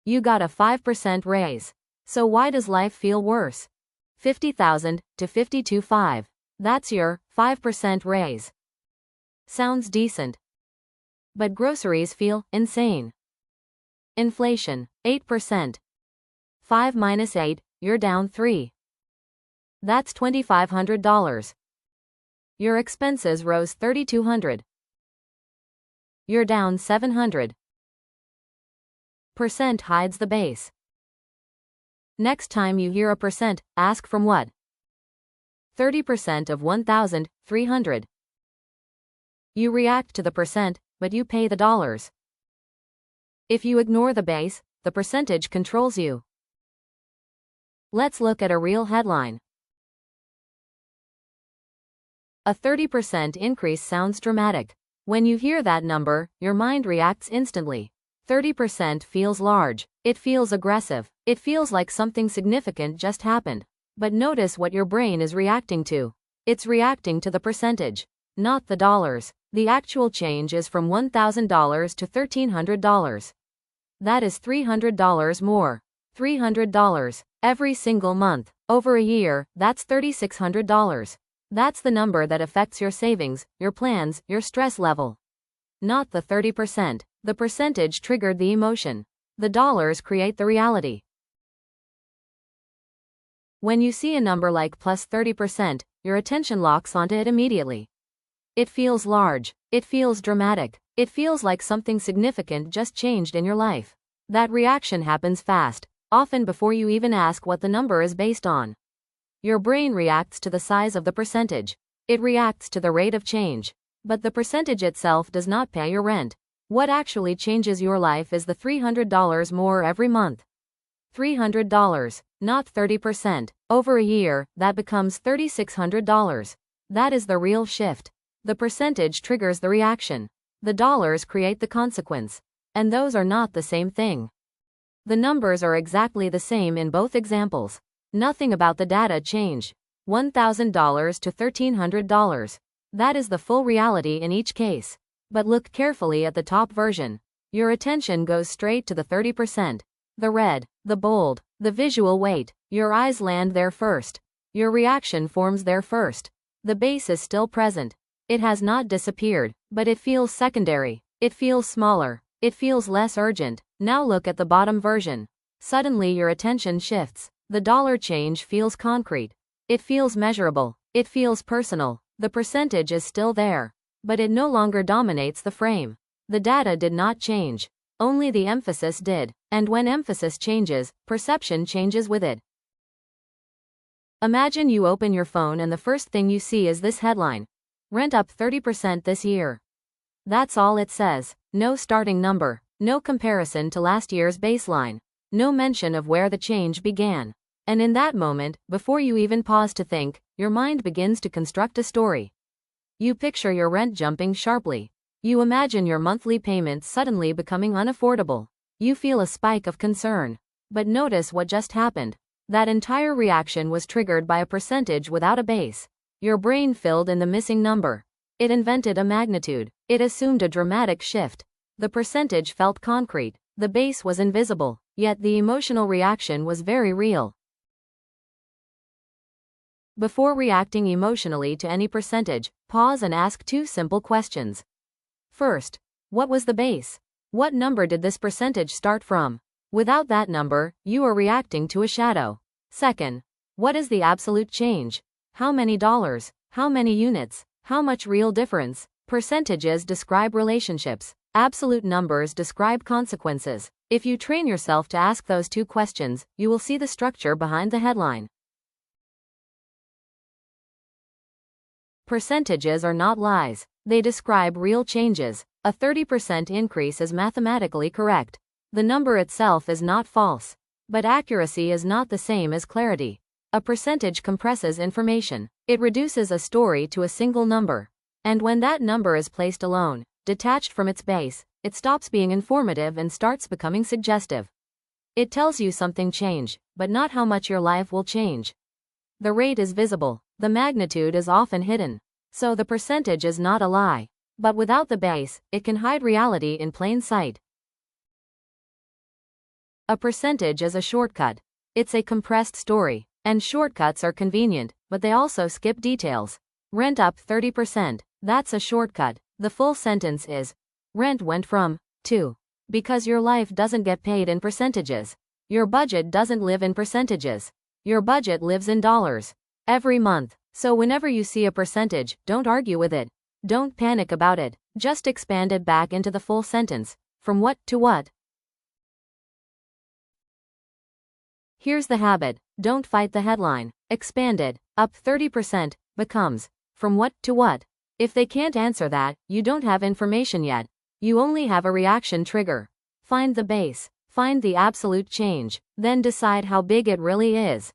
You got a 5% raise. So why does life feel worse? 50,000 to 52.5. That's your 5% raise. Sounds decent. But groceries feel insane. Inflation, 8%. 5 minus 8, you're down 3. That's $2,500. Your expenses rose $3,200. You're down $700. Percent hides the base. Next time you hear a percent, ask from what? 30% of 1,300. You react to the percent, but you pay the dollars. If you ignore the base, the percentage controls you. Let's look at a real headline. A 30% increase sounds dramatic. When you hear that number, your mind reacts instantly. 30% feels large. It feels aggressive. It feels like something significant just happened. But notice what your brain is reacting to. It's reacting to the percentage, not the dollars. The actual change is from $1,000 to $1,300. That is $300 more. $300. Every single month. Over a year, that's $3,600. That's the number that affects your savings, your plans, your stress level. Not the 30%. The percentage triggered the emotion. The dollars create the reality. When you see a number like plus 30%, your attention locks onto it immediately. It feels large. It feels dramatic. It feels like something significant just changed in your life. That reaction happens fast, often before you even ask what the number is based on. Your brain reacts to the size of the percentage. It reacts to the rate of change. But the percentage itself does not pay your rent. What actually changes your life is the $300 more every month. $300, not 30%. Over a year, that becomes $3,600. That is the real shift. The percentage triggers the reaction. The dollars create the consequence. And those are not the same thing. The numbers are exactly the same in both examples. Nothing about the data changed. $1,000 to $1,300. That is the full reality in each case. But look carefully at the top version. Your attention goes straight to the 30%. The red, the bold, the visual weight. Your eyes land there first. Your reaction forms there first. The base is still present. It has not disappeared, but it feels secondary. It feels smaller. It feels less urgent. Now look at the bottom version. Suddenly your attention shifts. The dollar change feels concrete. It feels measurable. It feels personal. The percentage is still there. But it no longer dominates the frame. The data did not change. Only the emphasis did. And when emphasis changes, perception changes with it. Imagine you open your phone and the first thing you see is this headline. Rent up 30% this year. That's all it says. No starting number. No comparison to last year's baseline. No mention of where the change began. And in that moment, before you even pause to think, your mind begins to construct a story. You picture your rent jumping sharply. You imagine your monthly payments suddenly becoming unaffordable. You feel a spike of concern. But notice what just happened. That entire reaction was triggered by a percentage without a base. Your brain filled in the missing number. It invented a magnitude. It assumed a dramatic shift. The percentage felt concrete. The base was invisible. Yet the emotional reaction was very real. Before reacting emotionally to any percentage, pause and ask two simple questions. First, what was the base? What number did this percentage start from? Without that number, you are reacting to a shadow. Second, what is the absolute change? How many dollars? How many units? How much real difference? Percentages describe relationships. Absolute numbers describe consequences. If you train yourself to ask those two questions, you will see the structure behind the headline. Percentages are not lies. They describe real changes. A 30% increase is mathematically correct. The number itself is not false. But accuracy is not the same as clarity. A percentage compresses information. It reduces a story to a single number. And when that number is placed alone, detached from its base, it stops being informative and starts becoming suggestive. It tells you something changed, but not how much your life will change. The rate is visible. The magnitude is often hidden. So the percentage is not a lie. But without the base, it can hide reality in plain sight. A percentage is a shortcut. It's a compressed story. And shortcuts are convenient, but they also skip details. Rent up 30%. That's a shortcut. The full sentence is, rent went from to. Because your life doesn't get paid in percentages. Your budget doesn't live in percentages. Your budget lives in dollars. Every month. So whenever you see a percentage, don't argue with it. Don't panic about it. Just expand it back into the full sentence. From what to what? Here's the habit. Don't fight the headline. Expand it. Up 30% becomes from what to what? If they can't answer that, you don't have information yet. You only have a reaction trigger. Find the base. Find the absolute change. Then decide how big it really is.